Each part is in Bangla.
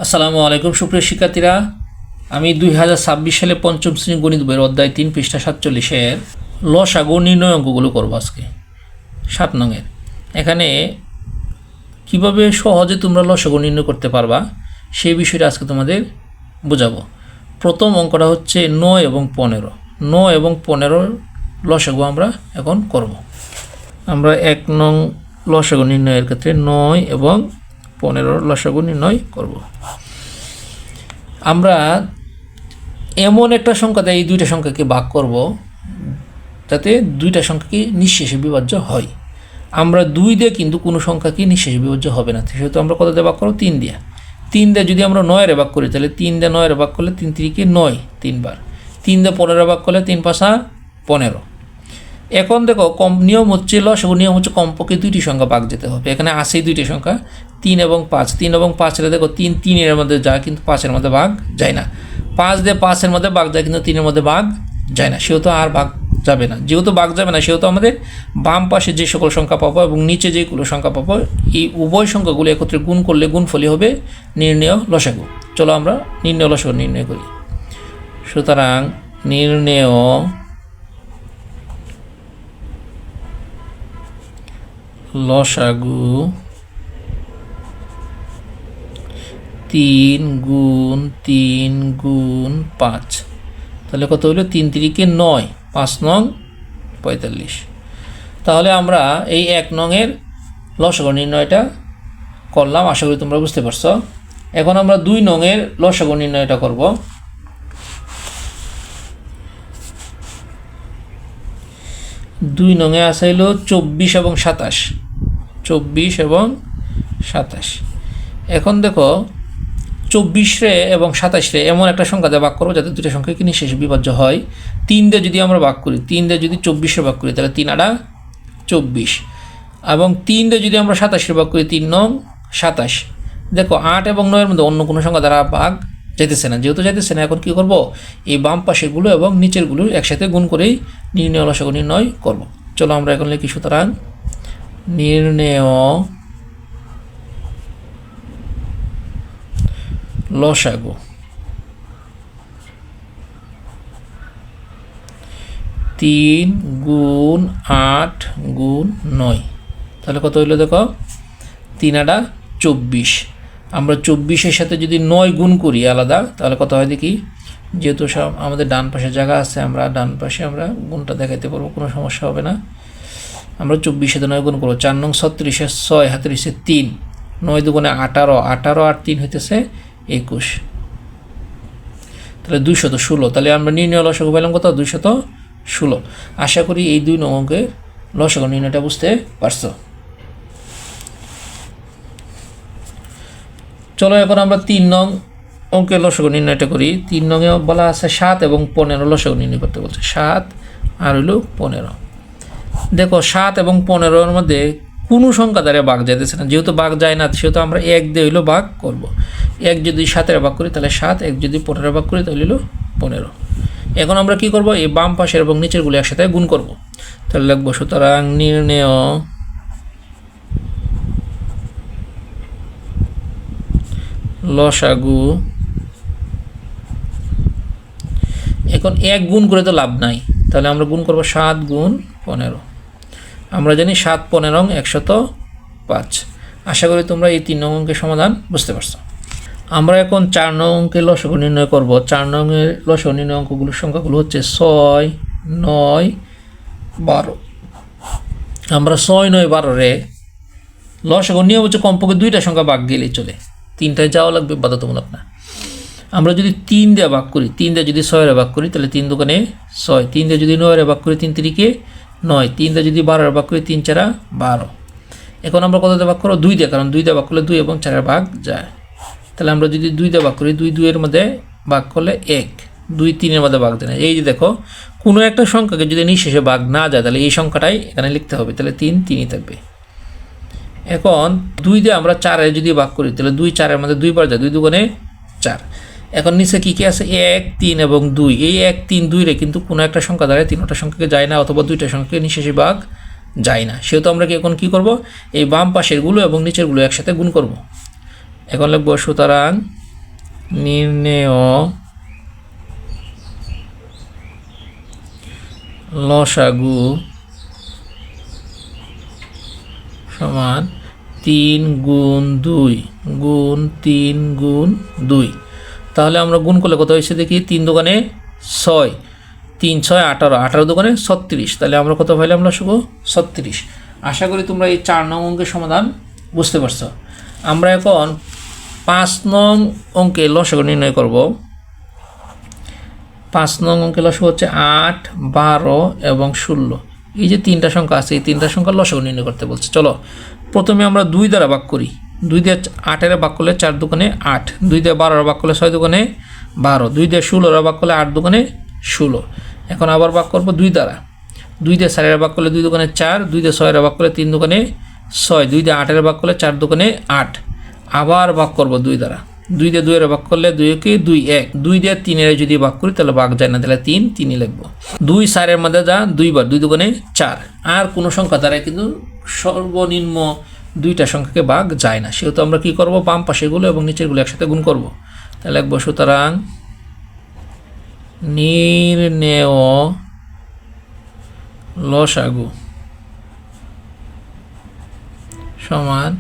আসসালামু আলাইকুম সুপ্রিয় শিক্ষার্থীরা, আমি 2026 সালে পঞ্চম শ্রেণী গণিত বইয়ের অধ্যায় 3 পৃষ্ঠা 47-এর লসাগু নির্ণয় অঙ্কগুলো করবো আজকে 7 নংয়ের। এখানে কিভাবে সহজে তোমরা লসাগু নির্ণয় করতে পারবা সেই বিষয়টা আজকে তোমাদের বোঝাবো। প্রথম অঙ্কটা হচ্ছে 9 এবং 15। 9 এবং 15 লসাগু আমরা এখন করব। আমরা 1 নং লসাগু নির্ণয়ের ক্ষেত্রে 9 এবং 15 লসাগু নির্ণয় করব। আমরা এমন একটা সংখ্যা দিয়ে এই দুইটা সংখ্যাকে ভাগ করব যাতে দুইটা সংখ্যাকে নিঃশেষে বিভাজ্য হয়। আমরা 2 দিয়ে কিন্তু কোনো সংখ্যাকে নিঃশেষে বিভাজ্য হবে না, সেহেতু আমরা কত দিয়ে ভাগ করব? 3 দিয়ে। 3 দিয়ে যদি আমরা 9 এর ভাগ করি তাহলে 3 দিয়ে 9 এর ভাগ করলে 3 3 9 তিনবার। 3 দিয়ে 15 ভাগ করলে 3 5 15। এখন দেখো নিয়ম হচ্ছে লসাগু নিয়ম হচ্ছে কমপক্ষে দুইটি সংখ্যা ভাগ যেতে হবে। এখানে আছে দুইটি সংখ্যা 3 এবং 5। 3 এবং 5 এর দেখো 3 3 এর মধ্যে যায় কিন্তু 5 এর মধ্যে ভাগ যায় না। 5 দিয়ে 5 এর মধ্যে ভাগ যায় কিন্তু 3 এর মধ্যে ভাগ যায় না, সেহেতু আর ভাগ যাবে না। যেহেতু ভাগ যাবে না সেহেতু আমাদের বাম পাশে যে সকল সংখ্যা পাবো এবং নিচে যেগুলো সংখ্যা পাবো এই উভয় সংখ্যাগুলো একত্রে গুণ করলে গুণফলই হবে নির্ণেয় লসাগু। চলো আমরা নির্ণেয় লসাগু নির্ণয় করি। সুতরাং নির্ণেয় লসাগু 3 গুণ 3 গুণ 5, তাহলে কত হলো? 3 3 9, 5 নং 45। তাহলে আমরা এই 1 নংয়ের লসাগু নির্ণয়টা করলাম, আশা করি তোমরা বুঝতে পারছো। এখন আমরা 2 নংয়ের লসাগু নির্ণয়টা করব। 2 নংয়ে আসা হলো 24 এবং 27। 24 এবং 27। এখন দেখো 24 রে এবং 27 রে এমন একটা সংখ্যা দিয়ে ভাগ করবো যাতে দুটো সংখ্যা কি নিঃশেষে বিভাজ্য হয়। 3 দিয়ে যদি আমরা ভাগ করি, 3 দিয়ে যদি 24 রে ভাগ করি তাহলে 3 8 24, এবং 3 দিয়ে যদি আমরা 27 রে ভাগ করি 3 9 27। দেখো 8 এবং 9 এর মধ্যে অন্য কোনো সংখ্যা দ্বারা ভাগ যেতেছে না, যেহেতু যেতেছে না এখন কী করব? এই বাম পাশেরগুলো এবং নিচেরগুলো একসাথে গুণ করেই নির্ণেয় লসাগু নির্ণয় করব। চলো আমরা এখন লিখি। সুতরাং নির্ণেয় লসাগু 3 গুণ 8 গুণ 9, তাহলে কত হইলো? দেখো 3 8 24। আমরা 24-এর সাথে যদি 9 গুণ করি আলাদা তাহলে কত হয় দেখি। যেহেতু সব আমাদের ডান পাশে জায়গা আছে, আমরা ডান পাশে আমরা গুণটা দেখাইতে পারবো, কোনো সমস্যা হবে না। আমরা 24 সাথে 9 গুণ করবো। 4 নং 36, 6 হাতে রয়েছে 3, 9 দুগুণে 18, 18 আর 3 হইতেছে 21, তাহলে 216। তাহলে আমরা নির্ণয় লসাগু পেলাম কত? 216। আশা করি এই 2 নং অঙ্কের লসাগু নির্ণয়টা বুঝতে পারছো। চলো এখন আমরা 3 নং অঙ্কের লসাগু নির্ণয়টা করি। 3 নংয়ে বলা আছে 7 এবং 15 লসাগু নির্ণয় করতে বলছে। 7 আর হইল 15। দেখো 7 এবং 15-এর মধ্যে কোনো সংখ্যা দ্বারা ভাগ যাইতেছে না, যেহেতু ভাগ যায় না সেহেতু আমরা 1 দিয়ে হইলো ভাগ করব। 1 যদি 7-এর ভাগ করি তাহলে 7, 1 যদি 15-এর ভাগ করি তাহলে হলো 15। এখন আমরা কি করব? এই বাম পাশের এবং নিচেরগুলো একসাথে গুণ করব। তাহলে লিখব সুতরাং নির্ণেয় লসাগু। এখন 1 গুণ করে তো লাভ নাই, তাহলে আমরা গুণ করব 7 গুণ 15। আমরা জানি 7 15 105। আশা করি তোমরা এই 3 নং অঙ্কের সমাধান বুঝতে পারছো। আমরা এখন 4 নং অঙ্কের লসাগু নির্ণয় করব। 4 নংয়ের লসাগু নির্ণয় অঙ্কগুলোর সংখ্যাগুলো হচ্ছে 6 9 12। আমরা 6 9 12 রে লসাগু নিয়ম হচ্ছে কমপক্ষে 2টা সংখ্যা ভাগ গেলেই চলে, 3টায় যাওয়া লাগবে বাধ্যতামূলক না। আমরা যদি 3 দিয়ে ভাগ করি, 3 দিয়ে যদি 6 এর ভাগ করি তাহলে 3 দুগুণে 6, 3 দিয়ে যদি 9 এর ভাগ করি 3 3 9, 3 দিয়ে যদি 12 এর ভাগ করি 3 4 12। এখন আমরা কত দিয়ে ভাগ করব? 2 দিয়ে, কারণ 2 দিয়ে ভাগ করলে 2 এবং 4 এর ভাগ যায়। তাহলে আমরা যদি 2 দিয়ে ভাগ করি, 2 2 এর মধ্যে ভাগ করলে 1, 2 3 এর মধ্যে ভাগ যায় না। এই যে দেখো কোনো একটা সংখ্যাকে যদি নিঃশেষে ভাগ না যায় তাহলে এই সংখ্যাটাই এখানে লিখতে হবে, তাহলে 3 3ই থাকবে। এখন 2 দিয়ে আমরা 4 এর যদি ভাগ করি তাহলে 2 4 এর মধ্যে 2 বার যায়, 2 দুগুণে 4। এখন নিচে কী কী আছে? 1 3 এবং 2। এই 1 3 2 রে কিন্তু কোনো একটা সংখ্যা দ্বারা 3টা সংখ্যাকে যায় না, অথবা 2টা সংখ্যাকে নিঃশেষে ভাগ যায় না, সেহেতু আমরা এখন কী করব? এই বাম পাশেরগুলো এবং নিচেরগুলো একসাথে গুণ করব। এখন লিখব সুতরাং নির্ণেয় লসাগু সমান 3 গুণ 2 গুণ 3 গুণ 2। তাহলে আমরা গুণ করলে কত হয়েছে দেখি, 3 দোকানে 6, 3 6 18, 18 দোকানে 36। তাহলে আমরা কত পাইলাম লসাগু? 36। আশা করি তোমরা এই 4 নং অঙ্কের সমাধান বুঝতে পারছো। আমরা এখন 5 নং অঙ্কে লসাগু নির্ণয় করব। 5 নং অঙ্কে লসাগু হচ্ছে 8, 12 এবং 16। এই যে 3টা সংখ্যা আছে, এই 3টা সংখ্যার লসাগু নির্ণয় করতে বলছে। চলো প্রথমে আমরা 2 দ্বারা ভাগ করি। 2 দিয়ে 8 ভাগ করলে 4 দোকানে 8, 2 দিয়ে 12 ভাগ করলে 6 দোকানে 12, 2 দিয়ে 16 ভাগ করলে 8 দোকানে 16। এখন আবার ভাগ করব 2 দ্বারা। 2 দিয়ে 4 ভাগ করলে 2 দোকানে 4, 2 দিয়ে 6 ভাগ করলে 3 দোকানে 6, 2 দিয়ে 8 ভাগ করলে 4 দোকানে 8। আবার ভাগ করব 2 দ্বারা। 2 দিয়ে 2 ভাগ করলে 2 কে 2 1, 2 দিয়ে 3 যদি ভাগ করি তাহলে ভাগ যায় না, তাহলে 3 3ই লিখবো। 2 4 মধ্যে যা 2 বার, 2 দোকানে 4। আর কোনো সংখ্যা দ্বারা কিন্তু সর্বনিম্ন 2টা সংখ্যাকে ভাগ যায় না, সেহেতু আমরা কি করব, বাম পাশেগুলো এবং নিচেরগুলো একসাথে গুণ করব। তাহলে লিখব সুতরাং নির্ণেয় লসাগু সমান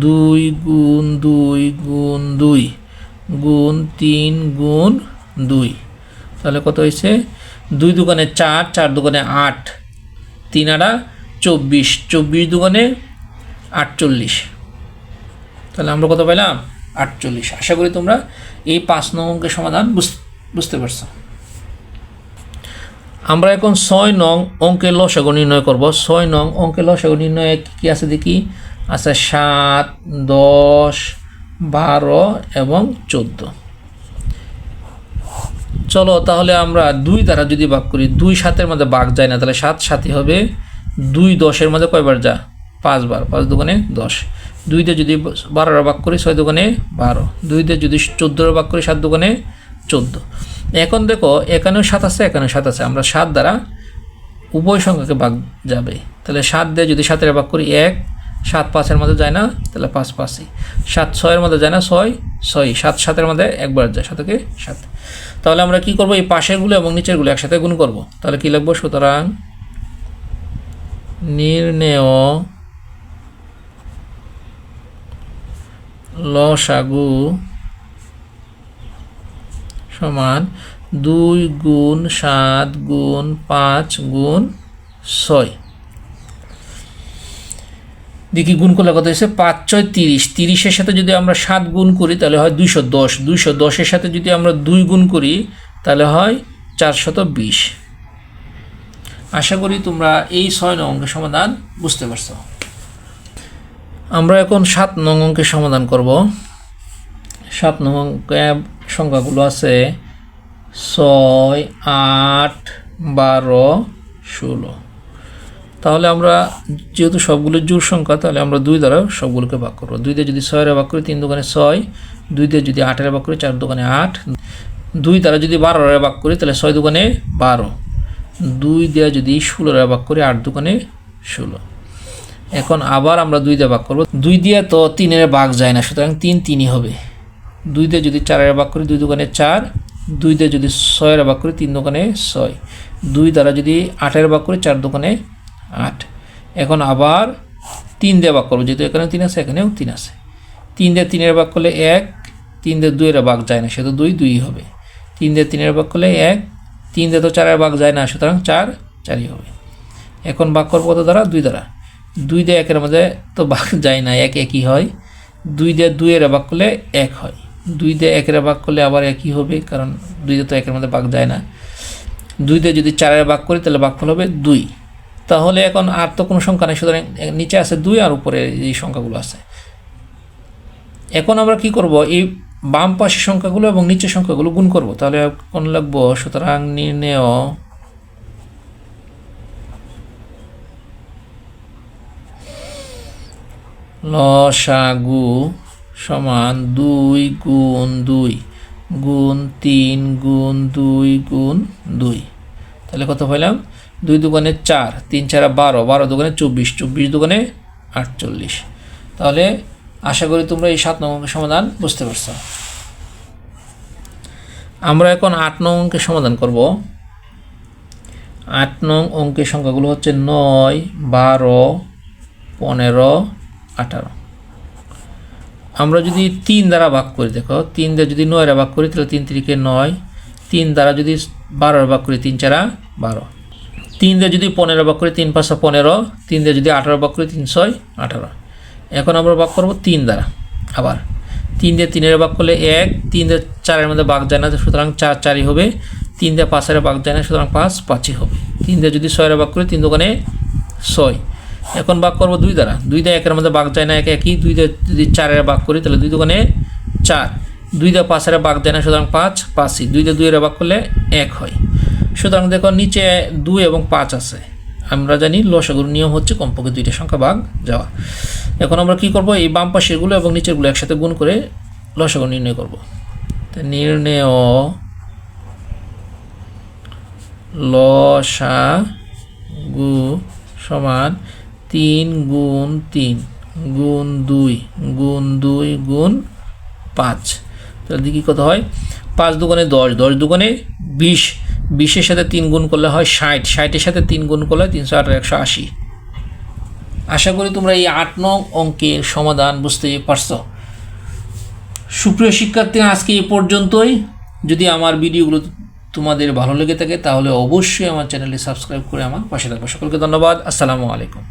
2 গুণ 2 গুণ 2 গুণ 3 গুণ 2। তাহলে কত হয়েছে, 2 দোকানে 4, 4 দোকানে 8, 3 8 24, 24 দোকানে 48। তাহলে আমরা কত পেলাম, 48। আশা করি তোমরা এই 5 নং অঙ্কের সমাধান বুঝতে পারছো। আমরা এখন 6 নং অঙ্কের লসাগু নির্ণয় করব। 6 নং অঙ্কের লসাগু নির্ণয়ে কি আছে দেখি, আছে 7, 10, 12 এবং 14। চলো তাহলে আমরা 2 দ্বারা যদি ভাগ করি, 2 7-এর মধ্যে ভাগ যায় না, তাহলে 7 7ই হবে। 2 10-এর মধ্যে কয়বার যা, 5 বার, 5 দোকানে 10। 2 দিয়ে যদি 12 ভাগ করি 6 দোকানে 12, 2 দিয়ে যদি 14 ভাগ করি 7 দোকানে 14। এখন দেখো এখানেও 7 আছে, এখানেও 7 আছে, আমরা 7 দ্বারা উভয় সংখ্যাকে ভাগ যাবে। তাহলে 7 দিয়ে যদি 7-এর ভাগ করি 1, 7 5-এর মধ্যে যায় না, তাহলে 5 5ই। 7 6-এর মধ্যে যায় না, 6 6ই। 7 7-এর মধ্যে একবার যায়, 7 কে 7। তাহলে আমরা কি করব, এই পাশেরগুলো এবং নিচেরগুলো একসাথে গুণ করব। তাহলে কি লিখব, সুতরাং নির্ণেয় লসাগু সমান 2 গুণ 7 গুণ 5 গুণ 6। দেখি গুণ করলে কত হয়েছে, 5 6 30। 30-এর সাথে যদি আমরা 7 গুণ করি তাহলে হয় 210। 210-এর সাথে যদি আমরা 2 গুণ করি তাহলে হয় 420। আশা করি তোমরা এই 6 নং অঙ্কের সমাধান বুঝতে পারছো। আমরা এখন 7 নং অঙ্কের সমাধান করব। 7 নং অঙ্কে সংখ্যাগুলো আছে 6 8 12 16। তাহলে আমরা যেহেতু সবগুলো জোড় সংখ্যা, তাহলে আমরা 2 দ্বারা সবগুলোকে ভাগ করব। 2 দিয়ে যদি 6-এর ভাগ করি 3 দোকানে 6, 2 দিয়ে যদি 8-এর ভাগ করি 4 দোকানে 8, 2 দ্বারা যদি 12-এর ভাগ করি তাহলে 6 দোকানে 12, 2 দিয়ে যদি 16-এর ভাগ করি 8 দোকানে 16। এখন আবার আমরা 2 দিয়ে ভাগ করব। 2 দিয়ে তো 3-এর ভাগ যায় না, সুতরাং 3 3ই হবে। 2 দিয়ে যদি 4-এর ভাগ করি 2 দোকানে 4, 2 দিয়ে যদি 6-এর ভাগ করি 3 দোকানে 6, 2 দ্বারা যদি 8-এর ভাগ করি 4 দোকানে 8। এখন আবার 3 দিয়ে ভাগ করবো, যেহেতু এখানেও 3 আছে এখানেও 3 আছে। 3 দিয়ে 3-এর ভাগ করলে 1, 3 দিয়ে 2-এর ভাগ যায় না, সেহেতু 2 2ই হবে। 3 দিয়ে 3-এর ভাগ করলে 1, 3 দিয়ে তো 4-এর ভাগ যায় না, সুতরাং 4 4ই হবে। এখন ভাগ করবো কত দ্বারা, 2 দ্বারা। 2 দিয়ে 1-এর মধ্যে তো ভাগ যায় না, 1 1ই হয়। 2 দিয়ে 2-এর ভাগ করলে 1 হয়। 2 দিয়ে 1-এর ভাগ করলে আবার 1ই হবে, কারণ 2 দিয়ে তো 1-এর মধ্যে ভাগ যায় না। 2 দিয়ে যদি 4-এর ভাগ করি তাহলে ভাগফল হবে 2। তাহলে এখন আর তো কোনো সংখ্যা নেই, সুতরাং নিচে আছে 2 আর উপরে এই সংখ্যাগুলো আছে। এখন আমরা কি করব, এই বাম পাশের সংখ্যাগুলো এবং নিচের সংখ্যাগুলো গুণ করব। তাহলে কোন লিখব, সুতরাং নির্ণেয় লসাগু সমান 2 গুণ 2 গুণ 3 গুণ 2 গুণ 2। তাহলে কত পাইলাম, 2 দোকানে 4, 3 4 12, 12 দোকানে 24, 24 দোকানে 48। তাহলে আশা করি তোমরা এই 7 নং অঙ্কের সমাধান বুঝতে পারছো। আমরা এখন 8 নং অঙ্কের সমাধান করব। 8 নং অঙ্কের সংখ্যাগুলো হচ্ছে 9, 12, 15, 18। আমরা যদি 3 দ্বারা ভাগ করি, দেখো 3 দিয়ে যদি 9 ভাগ করি তাহলে 3 3 9, 3 দ্বারা যদি 12 ভাগ করি 3 4 12, 3 দিয়ে যদি 15 ভাগ করি 3 5 15, 3 দিয়ে যদি 18 ভাগ করি 3 6 18। এখন আমরা ভাগ করব 3 দ্বারা। আবার 3 দিয়ে 3 ভাগ করলে 1, 3 দিয়ে 4 মধ্যে ভাগ যায় না, সুতরাং 4 4ই হবে। 3 দিয়ে 5 ভাগ যায় না, সুতরাং 5 5ই হবে। 3 দিয়ে যদি 6 ভাগ করি 3 দোকানে 6। এখন ভাগ করব 2 দ্বারা। 2 দিয়ে 1 মধ্যে ভাগ যায় না, 1 1ই। 2 দিয়ে যদি 4 ভাগ করি তাহলে 2 দোকানে 4। 2 দিয়ে 5 ভাগ যায় না, সুতরাং 5 5ই। 2 দিয়ে 2 ভাগ করলে 1 হয়। সুতরাং দেখো নিচে 2 এবং 5 আছে। আমরা জানি লসাগুর নিয়ম হচ্ছে কমপক্ষে 2টা সংখ্যা ভাগ যাওয়া। এখন আমরা কি করব, এই বাম পাশেরগুলো এবং নিচেরগুলো একসাথে গুণ করে লসাগু নির্ণয় করব। তো নির্ণয় লসাগু সমান 3 গুণ 3 গুণ 2 গুণ 2 গুণ 5। তাহলে দেখি কত হয়। 5 দুগুণে 10, 10 দুগুণে 20, 20-এর সাথে 3 গুণ করলে হয় 60, 60-এর সাথে 3 গুণ করলে 308 180। আশা করি তোমরা এই 8 নং অঙ্কের সমাধান বুঝতে পারছো। সুপ্রিয় শিক্ষার্থী, আজকে এই পর্যন্তই। যদি আমার ভিডিওগুলো তোমাদের ভালো লেগে থাকে তাহলে অবশ্যই আমার চ্যানেলটি সাবস্ক্রাইব করে আমার পাশে থাকবে। সকলকে ধন্যবাদ। আসসালামু আলাইকুম।